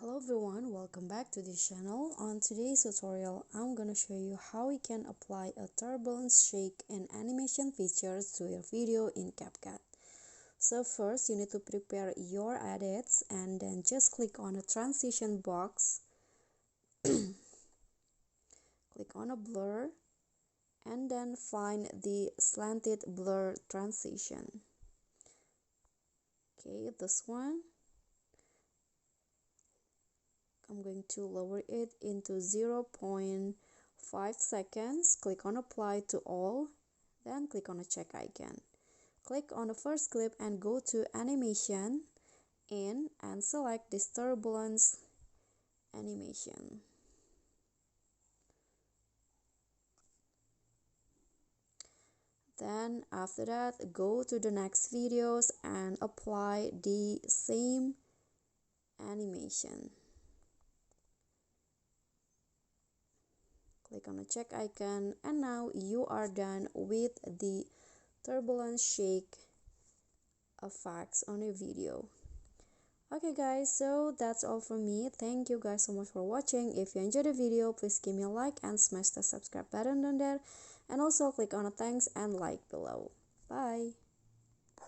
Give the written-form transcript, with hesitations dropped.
Hello everyone, welcome back to this channel. On today's tutorial, I'm gonna show you how we can apply a turbulence shake and animation features to your video in Capcut. So first, you need to prepare your edits and then just click on a transition box, click on a blur, and then find the slanted blur transition. Okay, this one. I'm going to lower it into 0.5 seconds. Click on apply to all, then click on a check icon. Click on the first clip and go to animation and select this turbulence animation. Then after that, go to the next videos and apply the same animation. Click on the check icon, and now you are done with the turbulence shake effects on your video. Okay guys, so that's all from me. Thank you guys so much for watching. If you enjoyed the video, please give me a like and smash the subscribe button down there, and also click on a thanks and like below. Bye.